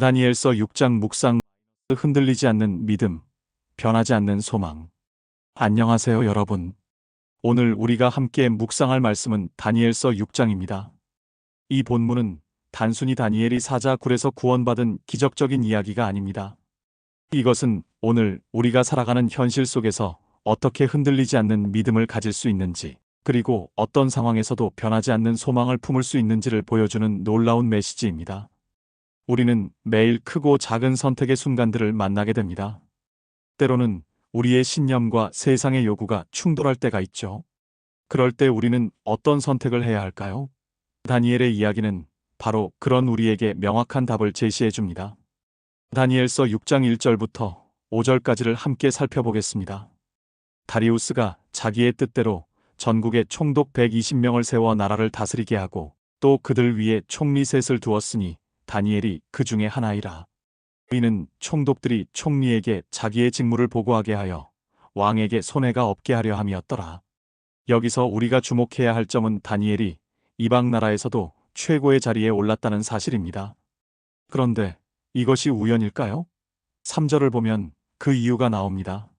다니엘서 6장 묵상. 흔들리지 않는 믿음, 변하지 않는 소망. 안녕하세요, 여러분. 오늘 우리가 함께 묵상할 말씀은 다니엘서 6장입니다. 이 본문은 단순히 다니엘이 사자 굴에서 구원받은 기적적인 이야기가 아닙니다. 이것은 오늘 우리가 살아가는 현실 속에서 어떻게 흔들리지 않는 믿음을 가질 수 있는지, 그리고 어떤 상황에서도 변하지 않는 소망을 품을 수 있는지를 보여주는 놀라운 메시지입니다. 우리는 매일 크고 작은 선택의 순간들을 만나게 됩니다. 때로는 우리의 신념과 세상의 요구가 충돌할 때가 있죠. 그럴 때 우리는 어떤 선택을 해야 할까요? 다니엘의 이야기는 바로 그런 우리에게 명확한 답을 제시해 줍니다. 다니엘서 6장 1절부터 5절까지를 함께 살펴보겠습니다. 다리우스가 자기의 뜻대로 전국에 총독 120명을 세워 나라를 다스리게 하고 또 그들 위에 총리 셋을 두었으니 다니엘이 그 중에 하나이라. 이는 총독들이 총리에게 자기의 직무를 보고하게 하여 왕에게 손해가 없게 하려 함이었더라. 여기서 우리가 주목해야 할 점은 다니엘이 이방 나라에서도 최고의 자리에 올랐다는 사실입니다. 그런데 이것이 우연일까요? 3절을 보면 그 이유가 나옵니다.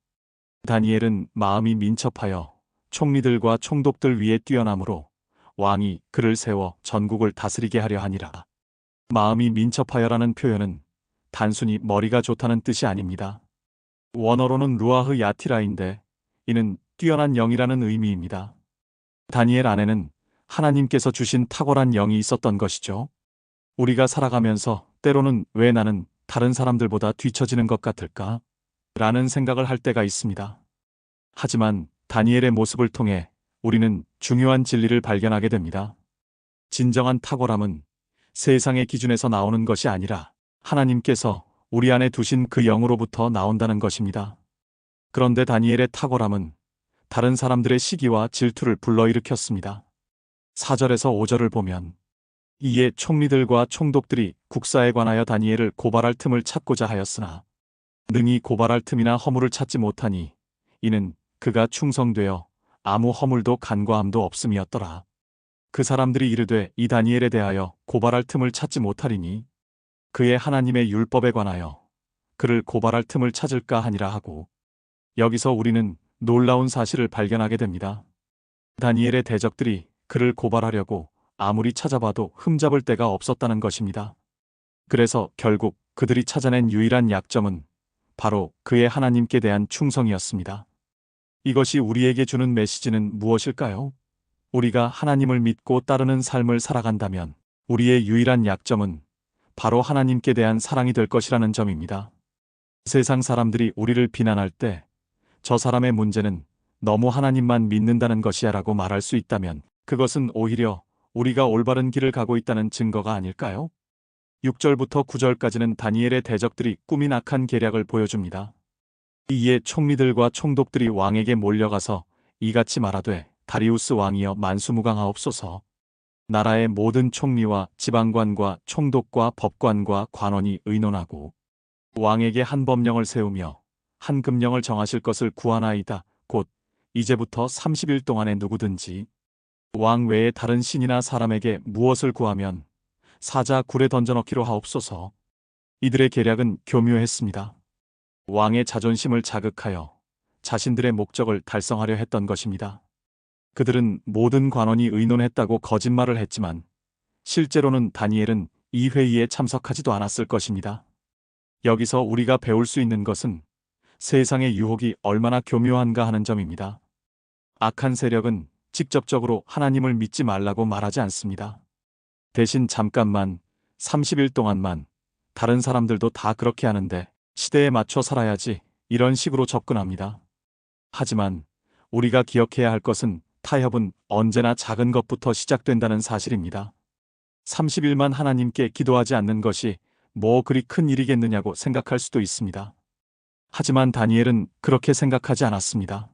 다니엘은 마음이 민첩하여 총리들과 총독들 위에 뛰어나므로 왕이 그를 세워 전국을 다스리게 하려 하니라. 마음이 민첩하여라는 표현은 단순히 머리가 좋다는 뜻이 아닙니다. 원어로는 루아흐 야티라인데 이는 뛰어난 영이라는 의미입니다. 다니엘 안에는 하나님께서 주신 탁월한 영이 있었던 것이죠. 우리가 살아가면서 때로는 왜 나는 다른 사람들보다 뒤처지는 것 같을까? 라는 생각을 할 때가 있습니다. 하지만 다니엘의 모습을 통해 우리는 중요한 진리를 발견하게 됩니다. 진정한 탁월함은 세상의 기준에서 나오는 것이 아니라 하나님께서 우리 안에 두신 그 영으로부터 나온다는 것입니다. 그런데 다니엘의 탁월함은 다른 사람들의 시기와 질투를 불러일으켰습니다. 4절에서 5절을 보면 이에 총리들과 총독들이 국사에 관하여 다니엘을 고발할 틈을 찾고자 하였으나 능히 고발할 틈이나 허물을 찾지 못하니 이는 그가 충성되어 아무 허물도 간과함도 없음이었더라. 그 사람들이 이르되 이 다니엘에 대하여 고발할 틈을 찾지 못하리니 그의 하나님의 율법에 관하여 그를 고발할 틈을 찾을까 하니라 하고, 여기서 우리는 놀라운 사실을 발견하게 됩니다. 다니엘의 대적들이 그를 고발하려고 아무리 찾아봐도 흠잡을 데가 없었다는 것입니다. 그래서 결국 그들이 찾아낸 유일한 약점은 바로 그의 하나님께 대한 충성이었습니다. 이것이 우리에게 주는 메시지는 무엇일까요? 우리가 하나님을 믿고 따르는 삶을 살아간다면 우리의 유일한 약점은 바로 하나님께 대한 사랑이 될 것이라는 점입니다. 세상 사람들이 우리를 비난할 때 저 사람의 문제는 너무 하나님만 믿는다는 것이야 라고 말할 수 있다면 그것은 오히려 우리가 올바른 길을 가고 있다는 증거가 아닐까요? 6절부터 9절까지는 다니엘의 대적들이 꾸민 악한 계략을 보여줍니다. 이에 총리들과 총독들이 왕에게 몰려가서 이같이 말하되 다리우스 왕이여 만수무강하옵소서. 나라의 모든 총리와 지방관과 총독과 법관과 관원이 의논하고 왕에게 한 법령을 세우며 한 금령을 정하실 것을 구하나이다. 곧 이제부터 30일 동안에 누구든지 왕 외에 다른 신이나 사람에게 무엇을 구하면 사자 굴에 던져넣기로 하옵소서. 이들의 계략은 교묘했습니다. 왕의 자존심을 자극하여 자신들의 목적을 달성하려 했던 것입니다. 그들은 모든 관원이 의논했다고 거짓말을 했지만 실제로는 다니엘은 이 회의에 참석하지도 않았을 것입니다. 여기서 우리가 배울 수 있는 것은 세상의 유혹이 얼마나 교묘한가 하는 점입니다. 악한 세력은 직접적으로 하나님을 믿지 말라고 말하지 않습니다. 대신 잠깐만, 30일 동안만 다른 사람들도 다 그렇게 하는데 시대에 맞춰 살아야지 이런 식으로 접근합니다. 하지만 우리가 기억해야 할 것은 타협은 언제나 작은 것부터 시작된다는 사실입니다. 30일만 하나님께 기도하지 않는 것이 뭐 그리 큰 일이겠느냐고 생각할 수도 있습니다. 하지만 다니엘은 그렇게 생각하지 않았습니다.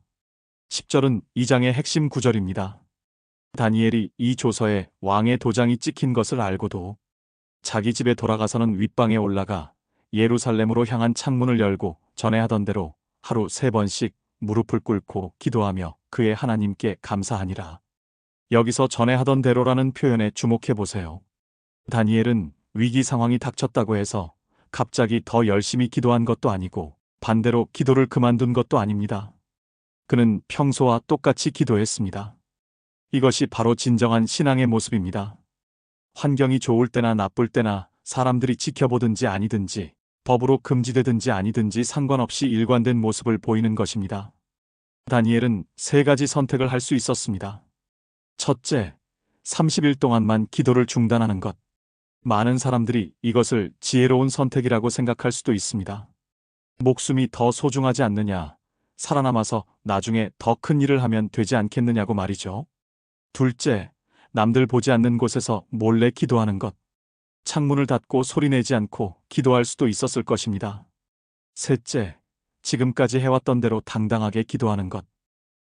10절은 이 장의 핵심 구절입니다. 다니엘이 이 조서에 왕의 도장이 찍힌 것을 알고도 자기 집에 돌아가서는 윗방에 올라가 예루살렘으로 향한 창문을 열고 전에 하던 대로 하루 3번씩 무릎을 꿇고 기도하며 그의 하나님께 감사하니라. 여기서 전에 하던 대로라는 표현에 주목해 보세요. 다니엘은 위기 상황이 닥쳤다고 해서 갑자기 더 열심히 기도한 것도 아니고 반대로 기도를 그만둔 것도 아닙니다. 그는 평소와 똑같이 기도했습니다. 이것이 바로 진정한 신앙의 모습입니다. 환경이 좋을 때나 나쁠 때나 사람들이 지켜보든지 아니든지 법으로 금지되든지 아니든지 상관없이 일관된 모습을 보이는 것입니다. 다니엘은 세 가지 선택을 할 수 있었습니다. 첫째, 30일 동안만 기도를 중단하는 것. 많은 사람들이 이것을 지혜로운 선택이라고 생각할 수도 있습니다. 목숨이 더 소중하지 않느냐, 살아남아서 나중에 더 큰 일을 하면 되지 않겠느냐고 말이죠. 둘째, 남들 보지 않는 곳에서 몰래 기도하는 것. 창문을 닫고 소리내지 않고 기도할 수도 있었을 것입니다. 셋째, 지금까지 해왔던 대로 당당하게 기도하는 것.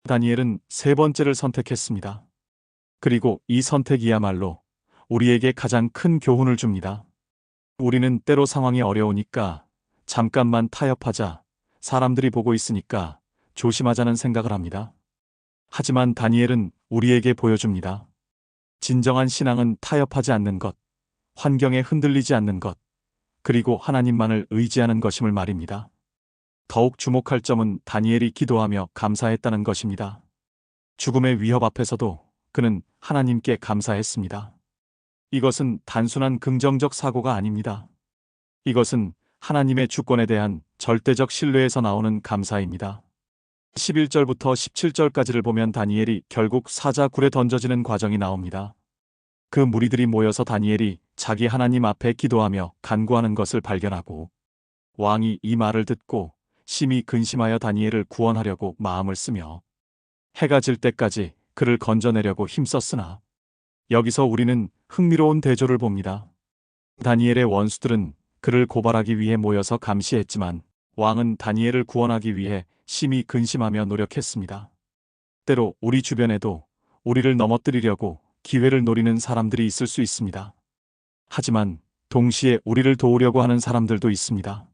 다니엘은 세 번째를 선택했습니다. 그리고 이 선택이야말로 우리에게 가장 큰 교훈을 줍니다. 우리는 때로 상황이 어려우니까 잠깐만 타협하자, 사람들이 보고 있으니까 조심하자는 생각을 합니다. 하지만 다니엘은 우리에게 보여줍니다. 진정한 신앙은 타협하지 않는 것, 환경에 흔들리지 않는 것, 그리고 하나님만을 의지하는 것임을 말입니다. 더욱 주목할 점은 다니엘이 기도하며 감사했다는 것입니다. 죽음의 위협 앞에서도 그는 하나님께 감사했습니다. 이것은 단순한 긍정적 사고가 아닙니다. 이것은 하나님의 주권에 대한 절대적 신뢰에서 나오는 감사입니다. 11절부터 17절까지를 보면 다니엘이 결국 사자굴에 던져지는 과정이 나옵니다. 그 무리들이 모여서 다니엘이 자기 하나님 앞에 기도하며 간구하는 것을 발견하고 왕이 이 말을 듣고 심히 근심하여 다니엘을 구원하려고 마음을 쓰며 해가 질 때까지 그를 건져내려고 힘썼으나 여기서 우리는 흥미로운 대조를 봅니다. 다니엘의 원수들은 그를 고발하기 위해 모여서 감시했지만 왕은 다니엘을 구원하기 위해 심히 근심하며 노력했습니다. 때로 우리 주변에도 우리를 넘어뜨리려고 기회를 노리는 사람들이 있을 수 있습니다. 하지만 동시에 우리를 도우려고 하는 사람들도 있습니다.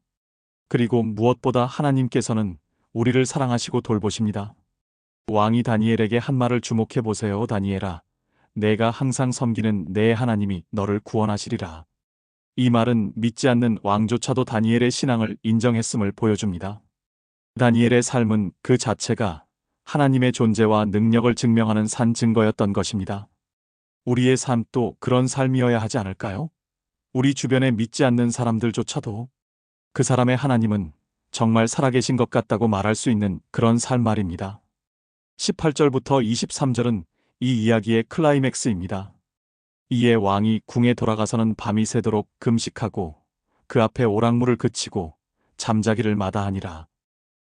그리고 무엇보다 하나님께서는 우리를 사랑하시고 돌보십니다. 왕이 다니엘에게 한 말을 주목해 보세요. 다니엘아, 내가 항상 섬기는 내 하나님이 너를 구원하시리라. 이 말은 믿지 않는 왕조차도 다니엘의 신앙을 인정했음을 보여줍니다. 다니엘의 삶은 그 자체가 하나님의 존재와 능력을 증명하는 산 증거였던 것입니다. 우리의 삶도 그런 삶이어야 하지 않을까요? 우리 주변에 믿지 않는 사람들조차도 그 사람의 하나님은 정말 살아계신 것 같다고 말할 수 있는 그런 삶 말입니다. 18절부터 23절은 이 이야기의 클라이맥스입니다. 이에 왕이 궁에 돌아가서는 밤이 새도록 금식하고 그 앞에 오락물을 그치고 잠자기를 마다하니라.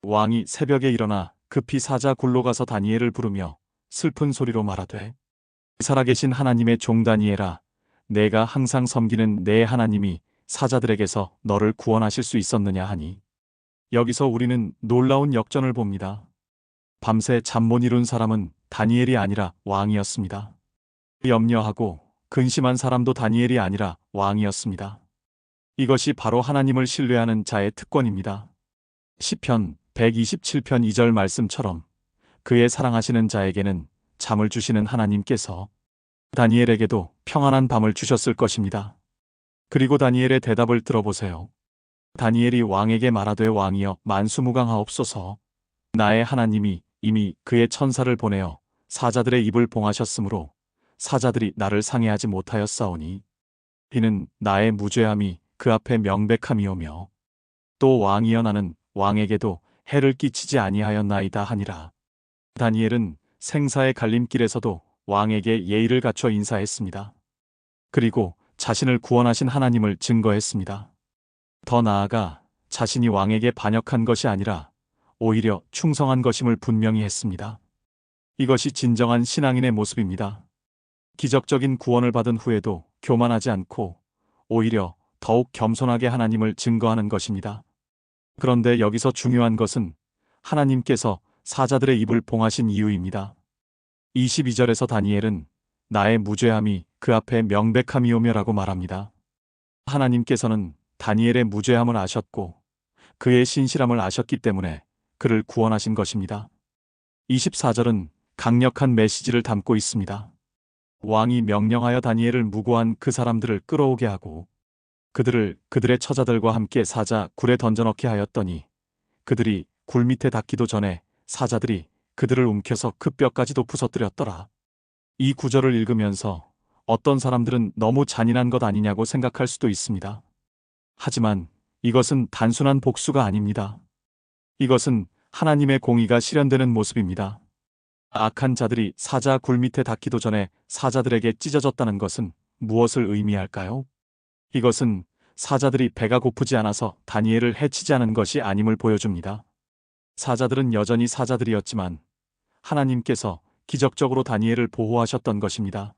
왕이 새벽에 일어나 급히 사자굴로 가서 다니엘을 부르며 슬픈 소리로 말하되 살아계신 하나님의 종 다니엘아, 내가 항상 섬기는 내 하나님이 사자들에게서 너를 구원하실 수 있었느냐 하니 여기서 우리는 놀라운 역전을 봅니다. 밤새 잠 못 이룬 사람은 다니엘이 아니라 왕이었습니다. 염려하고 근심한 사람도 다니엘이 아니라 왕이었습니다. 이것이 바로 하나님을 신뢰하는 자의 특권입니다. 시편 127편 2절 말씀처럼 그의 사랑하시는 자에게는 잠을 주시는 하나님께서 다니엘에게도 평안한 밤을 주셨을 것입니다. 그리고 다니엘의 대답을 들어보세요. 다니엘이 왕에게 말하되 왕이여 만수무강하옵소서. 나의 하나님이 이미 그의 천사를 보내어 사자들의 입을 봉하셨으므로 사자들이 나를 상해하지 못하였사오니 이는 나의 무죄함이 그 앞에 명백함이오며 또 왕이여 나는 왕에게도 해를 끼치지 아니하였나이다 하니라. 다니엘은 생사의 갈림길에서도 왕에게 예의를 갖춰 인사했습니다. 그리고 자신을 구원하신 하나님을 증거했습니다. 더 나아가 자신이 왕에게 반역한 것이 아니라 오히려 충성한 것임을 분명히 했습니다. 이것이 진정한 신앙인의 모습입니다. 기적적인 구원을 받은 후에도 교만하지 않고 오히려 더욱 겸손하게 하나님을 증거하는 것입니다. 그런데 여기서 중요한 것은 하나님께서 사자들의 입을 봉하신 이유입니다. 22절에서 다니엘은 나의 무죄함이 그 앞에 명백함이오며라고 말합니다. 하나님께서는 다니엘의 무죄함을 아셨고 그의 신실함을 아셨기 때문에 그를 구원하신 것입니다. 24절은 강력한 메시지를 담고 있습니다. 왕이 명령하여 다니엘을 무고한 그 사람들을 끌어오게 하고 그들을 그들의 처자들과 함께 사자 굴에 던져넣게 하였더니 그들이 굴 밑에 닿기도 전에 사자들이 그들을 움켜서 그 뼈까지도 부서뜨렸더라. 이 구절을 읽으면서 어떤 사람들은 너무 잔인한 것 아니냐고 생각할 수도 있습니다. 하지만 이것은 단순한 복수가 아닙니다. 이것은 하나님의 공의가 실현되는 모습입니다. 악한 자들이 사자 굴 밑에 닿기도 전에 사자들에게 찢어졌다는 것은 무엇을 의미할까요? 이것은 사자들이 배가 고프지 않아서 다니엘을 해치지 않은 것이 아님을 보여줍니다. 사자들은 여전히 사자들이었지만 하나님께서 기적적으로 다니엘을 보호하셨던 것입니다.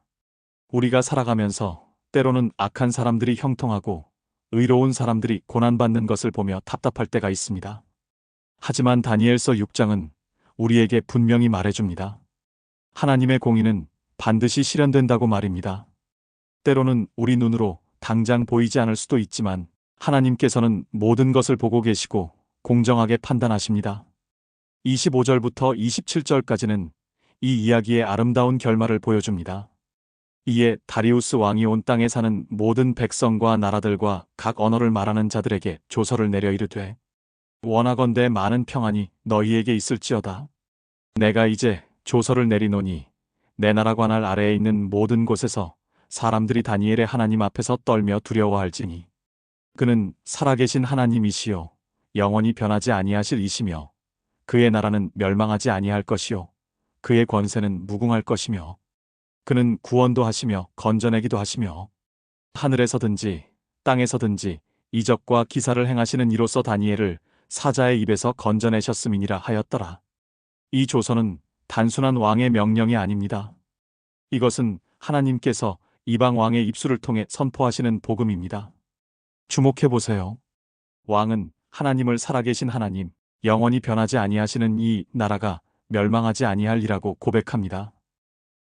우리가 살아가면서 때로는 악한 사람들이 형통하고 의로운 사람들이 고난받는 것을 보며 답답할 때가 있습니다. 하지만 다니엘서 6장은 우리에게 분명히 말해줍니다. 하나님의 공의는 반드시 실현된다고 말입니다. 때로는 우리 눈으로 당장 보이지 않을 수도 있지만 하나님께서는 모든 것을 보고 계시고 공정하게 판단하십니다. 25절부터 27절까지는 이 이야기의 아름다운 결말을 보여줍니다. 이에 다리우스 왕이 온 땅에 사는 모든 백성과 나라들과 각 언어를 말하는 자들에게 조서를 내려 이르되 원하건대 많은 평안이 너희에게 있을지어다. 내가 이제 조서를 내리노니 내 나라 관할 아래에 있는 모든 곳에서 사람들이 다니엘의 하나님 앞에서 떨며 두려워할지니 그는 살아계신 하나님이시요 영원히 변하지 아니하실 이시며 그의 나라는 멸망하지 아니할 것이요 그의 권세는 무궁할 것이며 그는 구원도 하시며 건져내기도 하시며 하늘에서든지 땅에서든지 이적과 기사를 행하시는 이로써 다니엘을 사자의 입에서 건져내셨음이니라 하였더라. 이 조서는 단순한 왕의 명령이 아닙니다. 이것은 하나님께서 이방 왕의 입술을 통해 선포하시는 복음입니다. 주목해보세요. 왕은 하나님을 살아계신 하나님, 영원히 변하지 아니하시는 이 나라가 멸망하지 아니할이라고 고백합니다.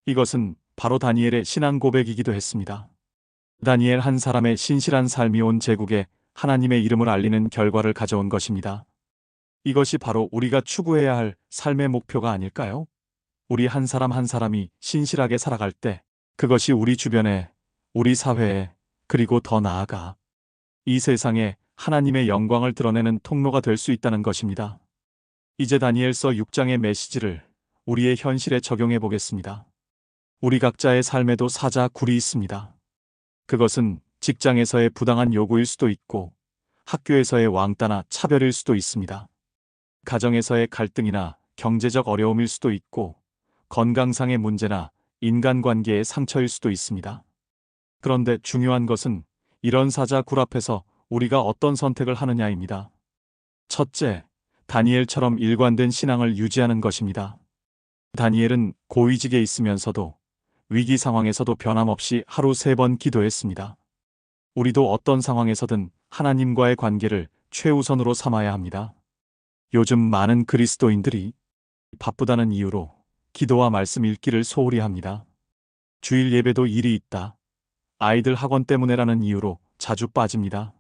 이것은 바로 다니엘의 신앙 고백이기도 했습니다. 다니엘 한 사람의 신실한 삶이 온 제국에 하나님의 이름을 알리는 결과를 가져온 것입니다. 이것이 바로 우리가 추구해야 할 삶의 목표가 아닐까요? 우리 한 사람 한 사람이 신실하게 살아갈 때 그것이 우리 주변에, 우리 사회에, 그리고 더 나아가 이 세상에 하나님의 영광을 드러내는 통로가 될 수 있다는 것입니다. 이제 다니엘서 6장의 메시지를 우리의 현실에 적용해 보겠습니다. 우리 각자의 삶에도 사자 굴이 있습니다. 그것은 직장에서의 부당한 요구일 수도 있고 학교에서의 왕따나 차별일 수도 있습니다. 가정에서의 갈등이나 경제적 어려움일 수도 있고 건강상의 문제나 인간관계의 상처일 수도 있습니다. 그런데 중요한 것은 이런 사자 굴 앞에서 우리가 어떤 선택을 하느냐입니다. 첫째, 다니엘처럼 일관된 신앙을 유지하는 것입니다. 다니엘은 고위직에 있으면서도 위기 상황에서도 변함없이 하루 3번 기도했습니다. 우리도 어떤 상황에서든 하나님과의 관계를 최우선으로 삼아야 합니다. 요즘 많은 그리스도인들이 바쁘다는 이유로 기도와 말씀 읽기를 소홀히 합니다. 주일 예배도 일이 있다. 아이들 학원 때문에라는 이유로 자주 빠집니다.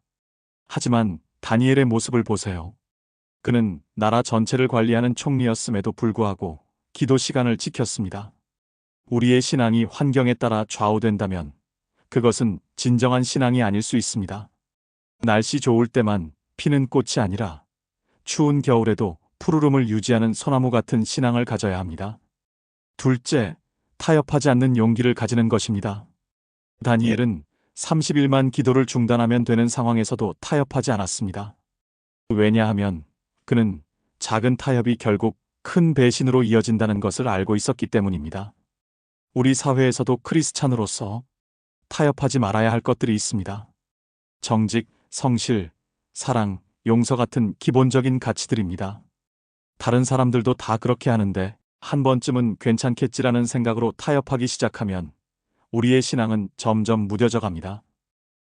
하지만 다니엘의 모습을 보세요. 그는 나라 전체를 관리하는 총리였음에도 불구하고 기도 시간을 지켰습니다. 우리의 신앙이 환경에 따라 좌우된다면 그것은 진정한 신앙이 아닐 수 있습니다. 날씨 좋을 때만 피는 꽃이 아니라 추운 겨울에도 푸르름을 유지하는 소나무 같은 신앙을 가져야 합니다. 둘째, 타협하지 않는 용기를 가지는 것입니다. 다니엘은 30일만 기도를 중단하면 되는 상황에서도 타협하지 않았습니다. 왜냐하면 그는 작은 타협이 결국 큰 배신으로 이어진다는 것을 알고 있었기 때문입니다. 우리 사회에서도 크리스찬으로서 타협하지 말아야 할 것들이 있습니다. 정직, 성실, 사랑, 용서 같은 기본적인 가치들입니다. 다른 사람들도 다 그렇게 하는데 한 번쯤은 괜찮겠지라는 생각으로 타협하기 시작하면 우리의 신앙은 점점 무뎌져 갑니다.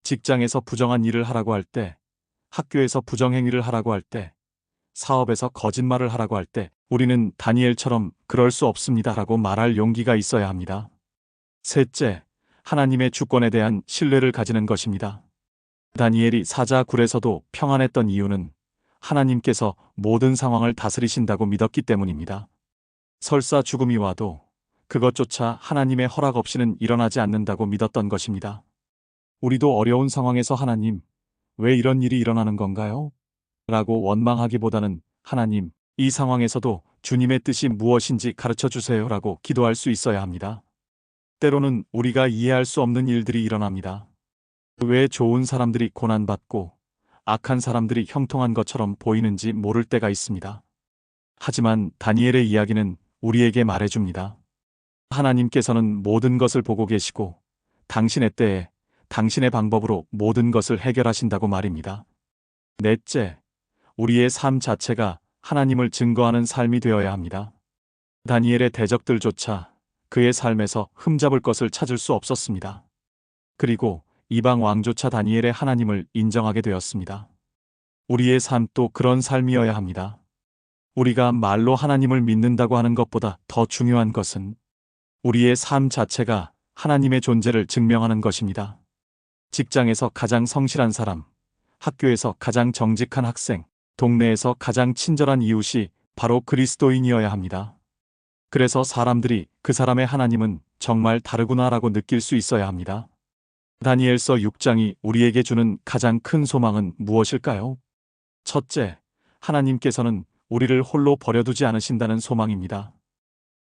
직장에서 부정한 일을 하라고 할 때, 학교에서 부정행위를 하라고 할 때, 사업에서 거짓말을 하라고 할 때 우리는 다니엘처럼 그럴 수 없습니다라고 말할 용기가 있어야 합니다. 셋째, 하나님의 주권에 대한 신뢰를 가지는 것입니다. 다니엘이 사자 굴에서도 평안했던 이유는 하나님께서 모든 상황을 다스리신다고 믿었기 때문입니다. 설사 죽음이 와도 그것조차 하나님의 허락 없이는 일어나지 않는다고 믿었던 것입니다. 우리도 어려운 상황에서 하나님, 왜 이런 일이 일어나는 건가요? 라고 원망하기보다는 하나님, 이 상황에서도 주님의 뜻이 무엇인지 가르쳐 주세요 라고 기도할 수 있어야 합니다. 때로는 우리가 이해할 수 없는 일들이 일어납니다. 왜 좋은 사람들이 고난받고 악한 사람들이 형통한 것처럼 보이는지 모를 때가 있습니다. 하지만 다니엘의 이야기는 우리에게 말해줍니다. 하나님께서는 모든 것을 보고 계시고 당신의 때에 당신의 방법으로 모든 것을 해결하신다고 말입니다. 넷째, 우리의 삶 자체가 하나님을 증거하는 삶이 되어야 합니다. 다니엘의 대적들조차 그의 삶에서 흠잡을 것을 찾을 수 없었습니다. 그리고 이방 왕조차 다니엘의 하나님을 인정하게 되었습니다. 우리의 삶도 그런 삶이어야 합니다. 우리가 말로 하나님을 믿는다고 하는 것보다 더 중요한 것은 우리의 삶 자체가 하나님의 존재를 증명하는 것입니다. 직장에서 가장 성실한 사람, 학교에서 가장 정직한 학생, 동네에서 가장 친절한 이웃이 바로 그리스도인이어야 합니다. 그래서 사람들이 그 사람의 하나님은 정말 다르구나라고 느낄 수 있어야 합니다. 다니엘서 6장이 우리에게 주는 가장 큰 소망은 무엇일까요? 첫째, 하나님께서는 우리를 홀로 버려두지 않으신다는 소망입니다.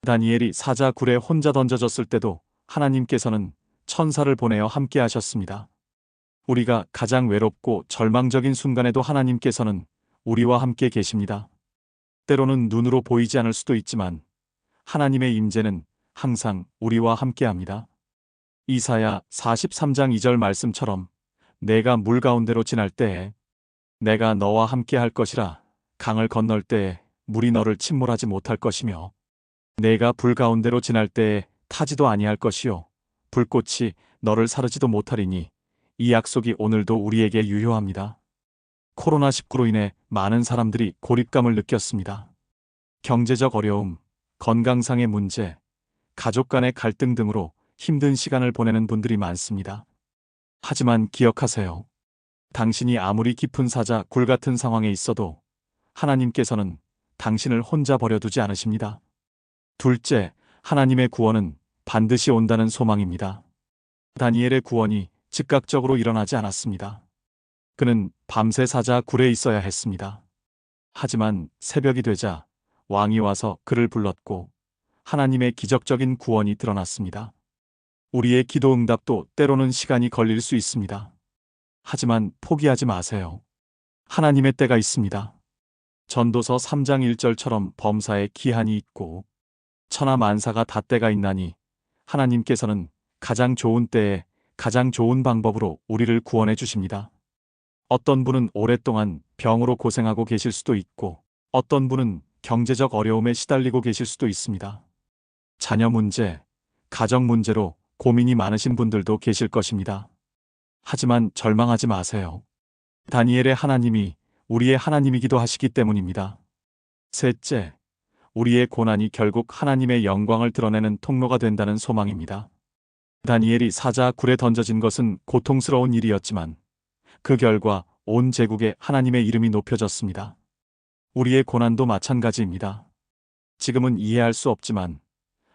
다니엘이 사자굴에 혼자 던져졌을 때도 하나님께서는 천사를 보내어 함께 하셨습니다. 우리가 가장 외롭고 절망적인 순간에도 하나님께서는 우리와 함께 계십니다. 때로는 눈으로 보이지 않을 수도 있지만 하나님의 임재는 항상 우리와 함께 합니다. 이사야 43장 2절 말씀처럼 내가 물 가운데로 지날 때에 내가 너와 함께 할 것이라. 강을 건널 때에 물이 너를 침몰하지 못할 것이며 내가 불 가운데로 지날 때에 타지도 아니할 것이요 불꽃이 너를 사르지도 못하리니. 이 약속이 오늘도 우리에게 유효합니다. 코로나19로 인해 많은 사람들이 고립감을 느꼈습니다. 경제적 어려움, 건강상의 문제, 가족 간의 갈등 등으로 힘든 시간을 보내는 분들이 많습니다. 하지만 기억하세요. 당신이 아무리 깊은 사자 굴 같은 상황에 있어도 하나님께서는 당신을 혼자 버려두지 않으십니다. 둘째, 하나님의 구원은 반드시 온다는 소망입니다. 다니엘의 구원이 즉각적으로 일어나지 않았습니다. 그는 밤새 사자 굴에 있어야 했습니다. 하지만 새벽이 되자 왕이 와서 그를 불렀고 하나님의 기적적인 구원이 드러났습니다. 우리의 기도 응답도 때로는 시간이 걸릴 수 있습니다. 하지만 포기하지 마세요. 하나님의 때가 있습니다. 전도서 3장 1절처럼 범사에 기한이 있고 천하 만사가 다 때가 있나니 하나님께서는 가장 좋은 때에 가장 좋은 방법으로 우리를 구원해 주십니다. 어떤 분은 오랫동안 병으로 고생하고 계실 수도 있고 어떤 분은 경제적 어려움에 시달리고 계실 수도 있습니다. 자녀 문제, 가정 문제로 고민이 많으신 분들도 계실 것입니다. 하지만 절망하지 마세요. 다니엘의 하나님이 우리의 하나님이기도 하시기 때문입니다. 셋째, 우리의 고난이 결국 하나님의 영광을 드러내는 통로가 된다는 소망입니다. 다니엘이 사자 굴에 던져진 것은 고통스러운 일이었지만 그 결과 온 제국에 하나님의 이름이 높여졌습니다. 우리의 고난도 마찬가지입니다. 지금은 이해할 수 없지만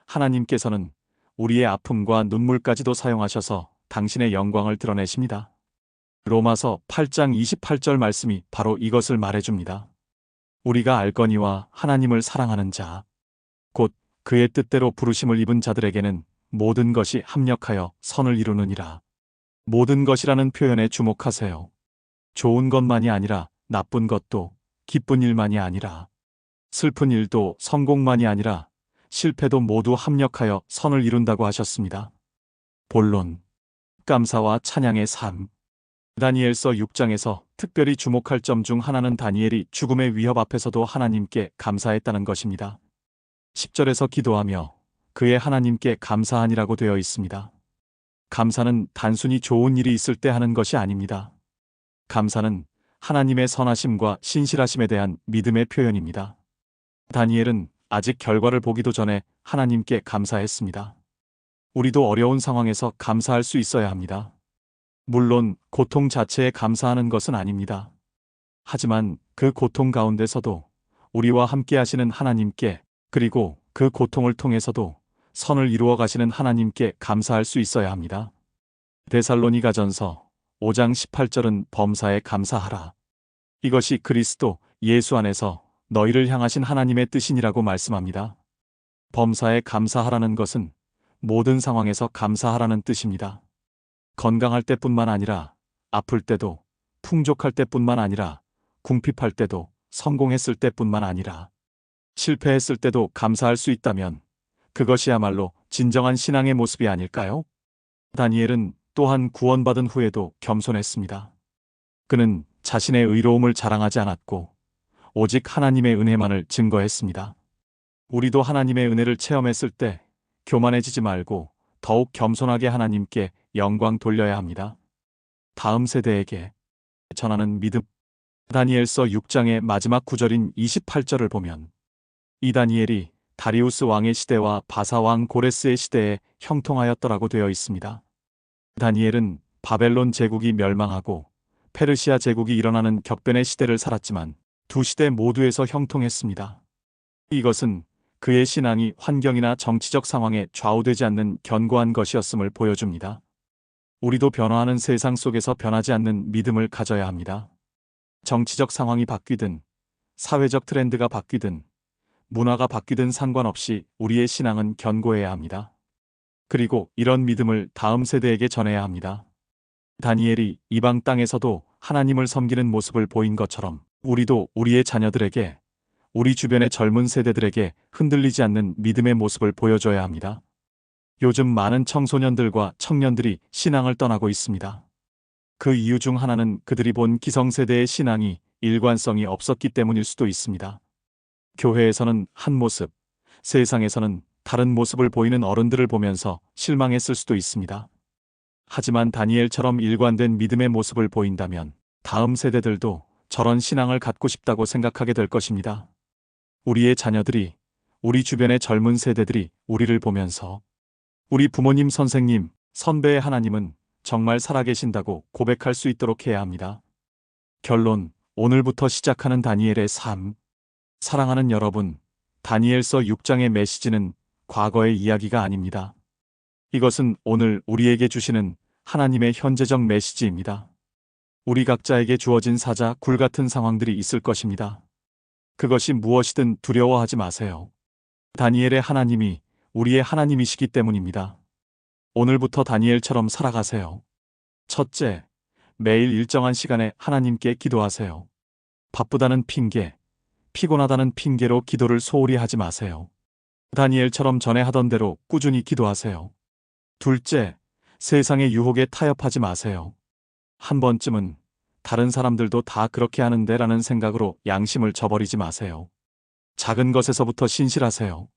하나님께서는 우리의 아픔과 눈물까지도 사용하셔서 당신의 영광을 드러내십니다. 로마서 8장 28절 말씀이 바로 이것을 말해줍니다. 우리가 알거니와 하나님을 사랑하는 자, 곧 그의 뜻대로 부르심을 입은 자들에게는 모든 것이 합력하여 선을 이루느니라. 모든 것이라는 표현에 주목하세요. 좋은 것만이 아니라 나쁜 것도, 기쁜 일만이 아니라 슬픈 일도, 성공만이 아니라 실패도 모두 합력하여 선을 이룬다고 하셨습니다. 본론, 감사와 찬양의 삶. 다니엘서 6장에서 특별히 주목할 점 중 하나는 다니엘이 죽음의 위협 앞에서도 하나님께 감사했다는 것입니다. 10절에서 기도하며 그의 하나님께 감사하니라고 되어 있습니다. 감사는 단순히 좋은 일이 있을 때 하는 것이 아닙니다. 감사는 하나님의 선하심과 신실하심에 대한 믿음의 표현입니다. 다니엘은 아직 결과를 보기도 전에 하나님께 감사했습니다. 우리도 어려운 상황에서 감사할 수 있어야 합니다. 물론 고통 자체에 감사하는 것은 아닙니다. 하지만 그 고통 가운데서도 우리와 함께 하시는 하나님께, 그리고 그 고통을 통해서도 선을 이루어 가시는 하나님께 감사할 수 있어야 합니다. 데살로니가전서 5장 18절은 범사에 감사하라. 이것이 그리스도 예수 안에서 너희를 향하신 하나님의 뜻이니라고 말씀합니다. 범사에 감사하라는 것은 모든 상황에서 감사하라는 뜻입니다. 건강할 때뿐만 아니라 아플 때도, 풍족할 때뿐만 아니라 궁핍할 때도, 성공했을 때뿐만 아니라 실패했을 때도 감사할 수 있다면 그것이야말로 진정한 신앙의 모습이 아닐까요? 다니엘은 또한 구원받은 후에도 겸손했습니다. 그는 자신의 의로움을 자랑하지 않았고 오직 하나님의 은혜만을 증거했습니다. 우리도 하나님의 은혜를 체험했을 때 교만해지지 말고 더욱 겸손하게 하나님께 영광 돌려야 합니다. 다음 세대에게 전하는 믿음. 다니엘서 6장의 마지막 구절인 28절을 보면 이 다니엘이 다리우스 왕의 시대와 바사 왕 고레스의 시대에 형통하였더라고 되어 있습니다. 다니엘은 바벨론 제국이 멸망하고 페르시아 제국이 일어나는 격변의 시대를 살았지만 두 시대 모두에서 형통했습니다. 이것은 그의 신앙이 환경이나 정치적 상황에 좌우되지 않는 견고한 것이었음을 보여줍니다. 우리도 변화하는 세상 속에서 변하지 않는 믿음을 가져야 합니다. 정치적 상황이 바뀌든 사회적 트렌드가 바뀌든 문화가 바뀌든 상관없이 우리의 신앙은 견고해야 합니다. 그리고 이런 믿음을 다음 세대에게 전해야 합니다. 다니엘이 이방 땅에서도 하나님을 섬기는 모습을 보인 것처럼 우리도 우리의 자녀들에게, 우리 주변의 젊은 세대들에게 흔들리지 않는 믿음의 모습을 보여줘야 합니다. 요즘 많은 청소년들과 청년들이 신앙을 떠나고 있습니다. 그 이유 중 하나는 그들이 본 기성세대의 신앙이 일관성이 없었기 때문일 수도 있습니다. 교회에서는 한 모습, 세상에서는 다른 모습을 보이는 어른들을 보면서 실망했을 수도 있습니다. 하지만 다니엘처럼 일관된 믿음의 모습을 보인다면 다음 세대들도 저런 신앙을 갖고 싶다고 생각하게 될 것입니다. 우리의 자녀들이, 우리 주변의 젊은 세대들이 우리를 보면서 우리 부모님, 선생님, 선배의 하나님은 정말 살아계신다고 고백할 수 있도록 해야 합니다. 결론, 오늘부터 시작하는 다니엘의 삶. 사랑하는 여러분, 다니엘서 6장의 메시지는 과거의 이야기가 아닙니다. 이것은 오늘 우리에게 주시는 하나님의 현재적 메시지입니다. 우리 각자에게 주어진 사자, 굴 같은 상황들이 있을 것입니다. 그것이 무엇이든 두려워하지 마세요. 다니엘의 하나님이 우리의 하나님이시기 때문입니다. 오늘부터 다니엘처럼 살아가세요. 첫째, 매일 일정한 시간에 하나님께 기도하세요. 바쁘다는 핑계, 피곤하다는 핑계로 기도를 소홀히 하지 마세요. 다니엘처럼 전에 하던 대로 꾸준히 기도하세요. 둘째, 세상의 유혹에 타협하지 마세요. 한 번쯤은 다른 사람들도 다 그렇게 하는데 라는 생각으로 양심을 저버리지 마세요. 작은 것에서부터 신실하세요.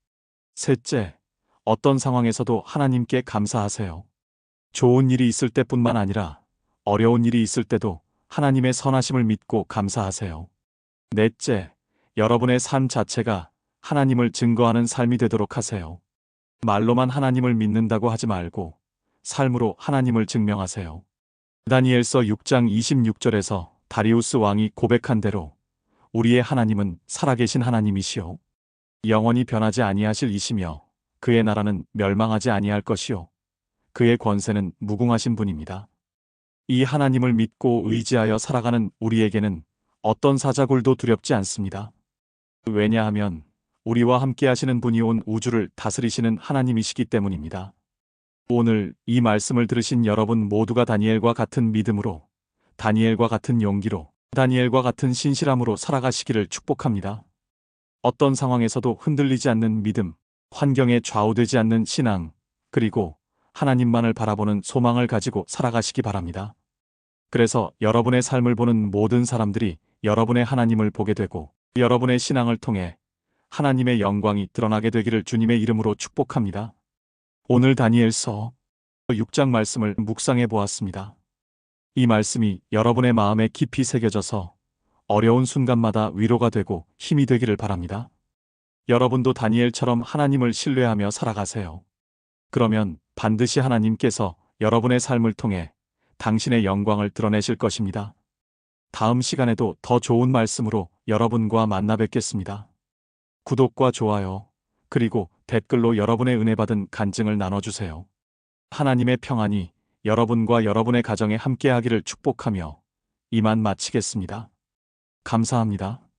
셋째, 어떤 상황에서도 하나님께 감사하세요. 좋은 일이 있을 때뿐만 아니라 어려운 일이 있을 때도 하나님의 선하심을 믿고 감사하세요. 넷째, 여러분의 삶 자체가 하나님을 증거하는 삶이 되도록 하세요. 말로만 하나님을 믿는다고 하지 말고 삶으로 하나님을 증명하세요. 다니엘서 6장 26절에서 다리우스 왕이 고백한 대로 우리의 하나님은 살아계신 하나님이시요 영원히 변하지 아니하실 이시며 그의 나라는 멸망하지 아니할 것이요 그의 권세는 무궁하신 분입니다. 이 하나님을 믿고 의지하여 살아가는 우리에게는 어떤 사자굴도 두렵지 않습니다. 왜냐하면 우리와 함께 하시는 분이 온 우주를 다스리시는 하나님이시기 때문입니다. 오늘 이 말씀을 들으신 여러분 모두가 다니엘과 같은 믿음으로, 다니엘과 같은 용기로, 다니엘과 같은 신실함으로 살아가시기를 축복합니다. 어떤 상황에서도 흔들리지 않는 믿음, 환경에 좌우되지 않는 신앙, 그리고 하나님만을 바라보는 소망을 가지고 살아가시기 바랍니다. 그래서 여러분의 삶을 보는 모든 사람들이 여러분의 하나님을 보게 되고 여러분의 신앙을 통해 하나님의 영광이 드러나게 되기를 주님의 이름으로 축복합니다. 오늘 다니엘서 6장 말씀을 묵상해 보았습니다. 이 말씀이 여러분의 마음에 깊이 새겨져서 어려운 순간마다 위로가 되고 힘이 되기를 바랍니다. 여러분도 다니엘처럼 하나님을 신뢰하며 살아가세요. 그러면 반드시 하나님께서 여러분의 삶을 통해 당신의 영광을 드러내실 것입니다. 다음 시간에도 더 좋은 말씀으로 여러분과 만나 뵙겠습니다. 구독과 좋아요, 그리고 댓글로 여러분의 은혜 받은 간증을 나눠주세요. 하나님의 평안이 여러분과 여러분의 가정에 함께하기를 축복하며 이만 마치겠습니다. 감사합니다.